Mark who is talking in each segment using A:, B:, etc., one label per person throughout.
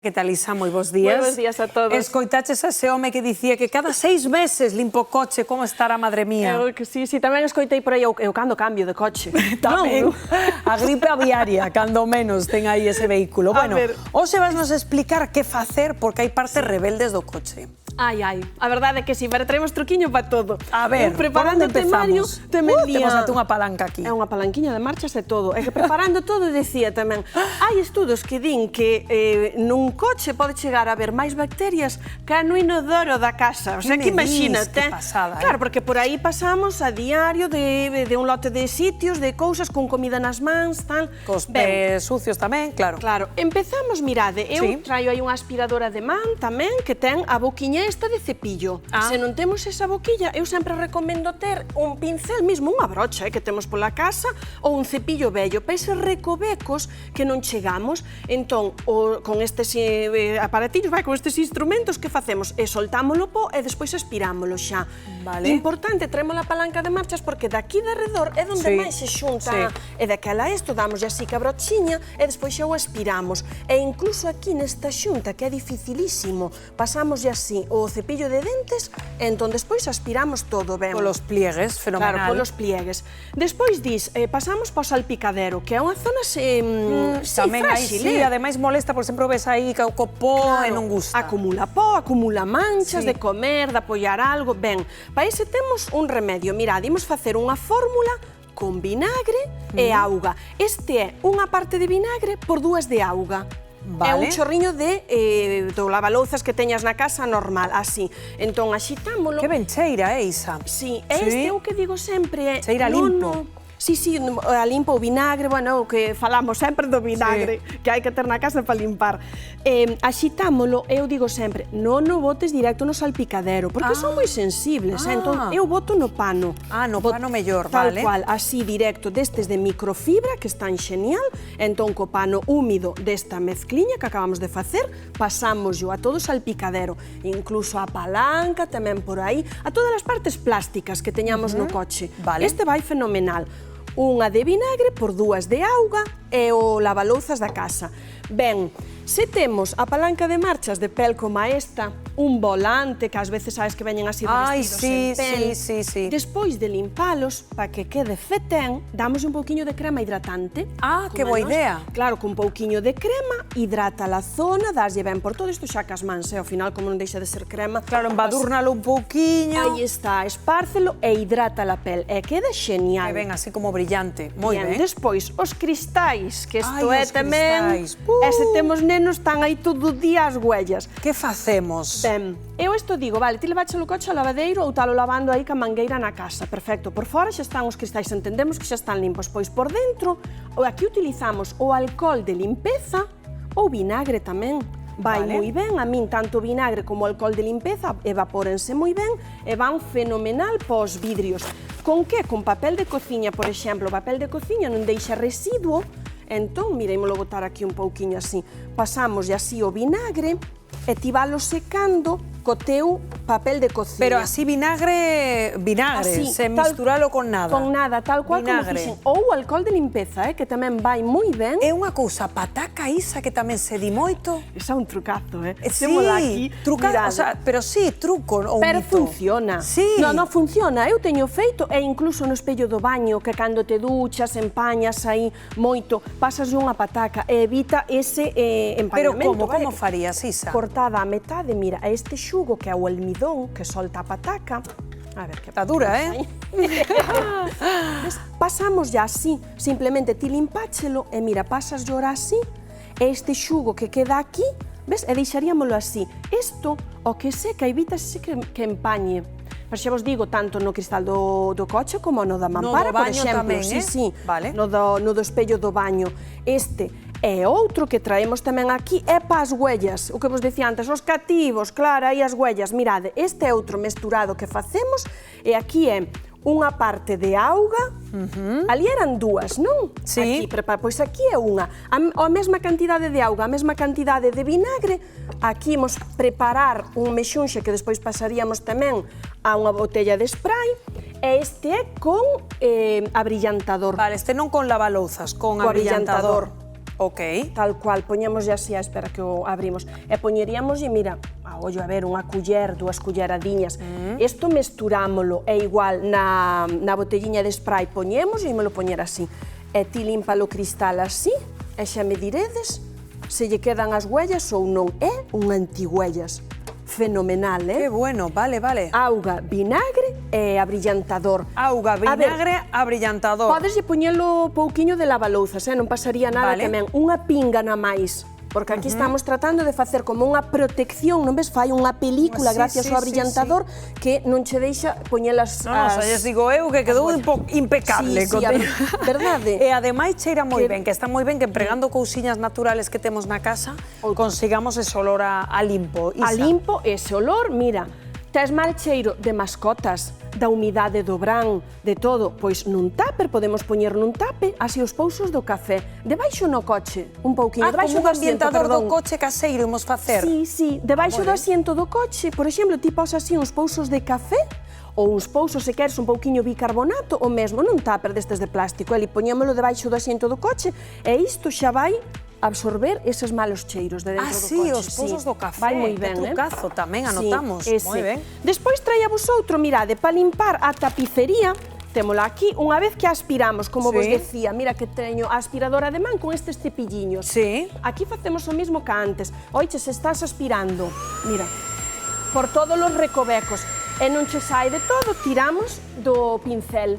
A: Que tal, Isa? Moi bons días.
B: Moi bons días a todos.
A: Escoitaches a ese home que dicía que cada 6 meses limpo o coche, como estará, madre mía?
B: Eu que sí, tamén escoitei por aí, eu cando cambio de coche.
A: Tamén, a gripe aviaria, cando menos ten aí ese vehículo. Bueno, hoxe vasnos explicar que facer, porque hai partes rebeldes do coche.
B: Ai, a verdade é que sí, pero traemos truquiño para todo.
A: A ver,
B: preparando o temario, tamén día...
A: Temos ate unha palanca aquí.
B: É unha palanquiña de marchas e todo. É que preparando todo decía tamén, hai estudos que din que nun coche pode chegar a haber máis bacterias que no inodoro da casa. O sea, que imagínate.
A: Que pasada,
B: Claro, porque por aí pasamos a diario de un lote de sitios, de cousas con comida nas mans, tal.
A: Cos pés sucios tamén, claro.
B: Claro, empezamos, mirade, eu traio aí unha aspiradora de man tamén que ten a boquiña esta de cepillo. Se non temos esa boquilla, eu sempre recomendo ter un pincel mismo, unha brocha que temos pola casa, ou un cepillo vello, para eses recovecos que non chegamos. Entón, con estes aparatillos, con estes instrumentos, que facemos? Soltámolo po e despois aspirámolo xa. Importante, traemos a palanca de marchas porque daqui de redor é onde máis se xunta e daquela isto, damos así ca brochiña e despois xa o aspiramos. E incluso aquí nesta xunta, que é dificilísimo, pasamos así o cepillo de dentes, entón despois aspiramos todo ben.
A: Polos pliegues, fenomenal.
B: Claro, polos pliegues. Despois pasamos po salpicadero, que é unha zona
A: tamén
B: frágil.
A: Sí, ademais molesta, por exemplo, ves aí que o pó e non gusta.
B: Acumula pó, acumula manchas de comer, de apoiar algo. Ben, para ese temos un remedio. Mirad, imos facer unha fórmula con vinagre e auga. Este é unha parte de vinagre por 2 de auga. É un chorriño do lavalouzas que teñas na casa normal, así. Entón, axitámolo.
A: Que ben cheira, Isa?
B: Sí, este é o que digo sempre.
A: Cheira limpo.
B: Sí, a limpo o vinagre, bueno, o que falamos sempre do vinagre, que hai que ter na casa para limpar. Axitámolo, eu digo sempre, non o botes directo no salpicadero, porque son moi sensibles, entón eu boto no pano.
A: No pano mellor, vale.
B: Tal cual, así directo, destes de microfibra, que están xenial, entón co pano húmido desta mezcliña que acabamos de facer, pasámoslo a todo o salpicadero, incluso a palanca, tamén por aí, a todas as partes plásticas que teñamos no coche. Este vai fenomenal. Unha de vinagre por 2 de auga e o lavalouzas da casa. Ben, se temos a palanca de marchas de pel como esta, un volante, que ás veces sabes que veñen así revestidos en pel, despois de limpalos, para que quede fetén, damos un pouquiño de crema hidratante.
A: Que boa idea.
B: Claro, con un pouquiño de crema, hidrata a zona, daslle ben por todo isto xa cas mans, ao final, como non deixa de ser crema.
A: Claro, embadúrnalo un pouquiño.
B: Aí está, espárcelo e hidrata a pel, e queda xenial.
A: Que ben, así como brillante, moi ben.
B: Despois, os cristais, que isto é tamén... E se temos nenos, están aí todo o día as huellas.
A: Que facemos?
B: Ben, eu isto digo, vale, ti levache o coche ao lavadeiro ou talo lavando aí ca mangueira na casa, perfecto. Por fora xa están os cristais, entendemos que xa están limpos. Pois por dentro, aquí utilizamos o alcohol de limpeza ou vinagre tamén. Vai moi ben, a min tanto o vinagre como o alcohol de limpeza evapórense moi ben e van fenomenal pos vidrios. Con que? Con papel de cociña, por exemplo. O papel de cociña non deixa residuo, entón, mira, ímolo botar aquí un pouquiño así. Pasamos así o vinagre e ti valo secando co teu papel de cociña.
A: Pero así vinagre, sen misturalo con nada.
B: Con nada, tal cual como fixen. Ou o alcohol de limpeza, que tamén vai moi ben.
A: É unha cousa pataca, Isa, que tamén se di moito.
B: Esa é un trucazo,
A: Sí, trucazo, pero sí, truco ou mito.
B: Pero funciona. Non, funciona. Eu teño feito, e incluso no espello do baño, que cando te duchas, empañas aí moito, pasas unha pataca e evita ese empañamento.
A: Pero como farías, Isa?
B: Cortada a metade, mira, a este xugo que é o almidón que solta a pataca. A ver, que
A: está dura,
B: Pasamos ya así, simplemente ti limpáchelo e mira, pasas llora así, e este xugo que queda aquí, ves, e deixaríamolo así. Isto, o que seca, evítase que empañe. Pero xa vos digo, tanto no cristal do coche como no da mampara, por exemplo. No do espello do baño. Este e outro que traemos tamén aquí é para as huellas, o que vos dicía antes, os cativos, claro, aí as huellas. Mirade, este é outro mesturado que facemos, e aquí é unha parte de auga, ali eran 2, non?
A: Sí.
B: Pois aquí é unha. A mesma cantidade de auga, a mesma cantidade de vinagre, aquí imos preparar un mexunxe que despois pasaríamos tamén a unha botella de spray, e este é con abrillantador.
A: Vale, este non con lavalouzas, con abrillantador. Ok.
B: Tal cual, poñémoslle así, espera que o abrimos. E poñeríamoslle, mira, a ollo, a ver, unha culler, 2 culleradiñas. Isto mesturámolo, é igual, na botelliña de spray poñemos e ímolo poñer así. E ti límpalo cristal así, e xa me diredes se lle quedan as huellas ou non. É un antihuellas. Fenomenal,
A: Que bueno, vale, vale.
B: Auga, vinagre e abrillantador.
A: Auga, vinagre, abrillantador.
B: Podeslle poñelo pouquiño de lavalouzas, non pasaría nada tamén. Unha pinga na máis. Porque aquí estamos tratando de facer como unha protección, non ves? Fai unha película gracias ao abrillantador que non che deixa poñelas...
A: Non, xa lles digo eu que quedou un pouco impecable.
B: Verdade.
A: E ademais cheira moi ben, que está moi ben que empregando cousiñas naturales que temos na casa consigamos ese olor a limpo.
B: A limpo, ese olor, mira, tes mal cheiro de mascotas, da humidade do bran, de todo, pois nun tupper, podemos poñer nun tape, así os pousos do café, debaixo no coche, un pouquinho, debaixo
A: do ambientador do coche caseiro imos facer.
B: Sí, debaixo do asiento do coche, por exemplo, ti pos así uns pousos de café, ou uns pousos, se queres, un pouquiño bicarbonato, o mesmo, nun tupper destes de plástico, e poñémolo debaixo do asiento do coche, e isto xa vai absorber eses malos cheiros de dentro do coche.
A: Os pousos do café.
B: Vai moi ben,
A: trucazo tamén, anotamos. Moi ben.
B: Despois traíamos outro, mirade, para limpar a tapicería, témola aquí, unha vez que aspiramos, como vos decía, mira que teño a aspiradora de man con estes cepilliños. Aquí facemos o mismo que antes. Oiche, se estás aspirando, mira, por todos os recovecos, e non che sai de todo, tiramos do pincel.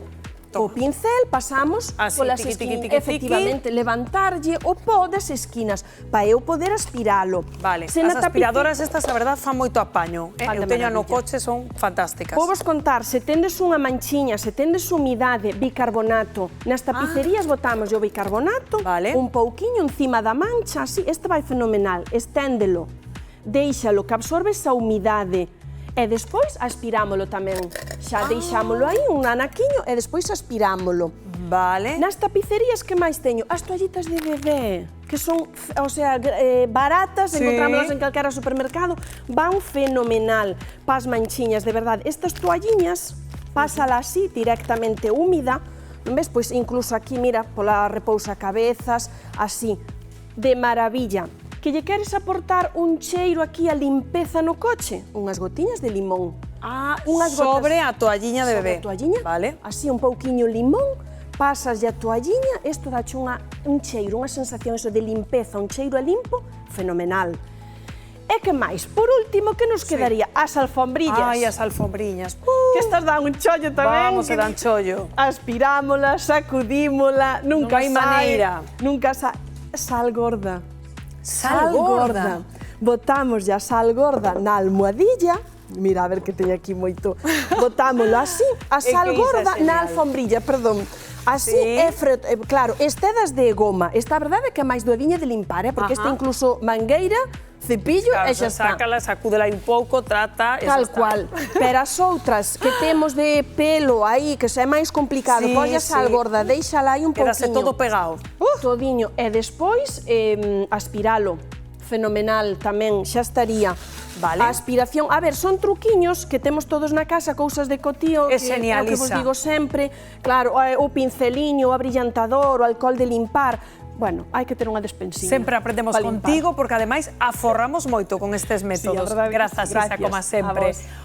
B: O pincel pasamos polas esquinas, efectivamente, levantarlle o pó das esquinas para eu poder aspiralo.
A: Vale, as aspiradoras estas, a verdad, fan moito apaño. Eu teño no coche, son fantásticas.
B: Vou vos contar, se tendes unha manchiña, se tendes humidade, bicarbonato, nas tapicerías botamos o bicarbonato, un pouquiño encima da mancha, así, este vai fenomenal, esténdelo, deixalo que absorbe esa humidade, e despois aspirámolo tamén. Xa deixámolo aí, un anaquiño, e despois aspirámolo.
A: Vale.
B: Nas tapicerías que máis teño? As toallitas de bebé, que son, o sea, baratas, encontrámolas en calquera supermercado, van fenomenal pas manchiñas, de verdade. Estas toalliñas, pásala así, directamente húmida, non ves? Pois incluso aquí, mira, pola repousa cabezas, así, de maravilla. Que lle queres aportar un cheiro aquí a limpeza no coche? Unhas gotiñas de limón.
A: Sobre a toalliña de bebé.
B: Sobre a toalliña, así un pouquiño limón, pasaslle a toalliña, isto dache un cheiro, unha sensación de limpeza, un cheiro a limpo, fenomenal. E que máis? Por último, que nos quedaría? As alfombrillas.
A: Ai, as alfombrillas.
B: Que estas dan un chollo tamén.
A: Vamos, dan chollo.
B: Aspirámola, sacudímola, nunca
A: hai maneira.
B: Nunca sal gorda.
A: Sal gorda.
B: Botamos a sal gorda na almohadilla, mira, a ver que teño aquí moito, botámoslo así, a sal gorda na alfombrilla, perdón. Así é claro, este é das de goma, esta a verdade é que é máis doadiña de limpar, porque esta incluso mangueira, cepillo e xa está.
A: Sácala, sacúdela un pouco, trata e
B: tal cual. Pero as outras que temos de pelo aí, que xa é máis complicado, colla sal gorda, deixala aí un pouquinho.
A: Quedase todo pegado.
B: Todiño. E despois aspiralo. Fenomenal tamén, xa estaría. A aspiración, a ver, son truquiños que temos todos na casa, cousas de cotío, que é o que vos digo sempre. Claro, o pinceliño, o abrillantador, o alcohol de limpar. Bueno, hai que ter unha despensiña.
A: Sempre aprendemos contigo, porque ademais aforramos moito con estes métodos. Grazas, Isa, como sempre.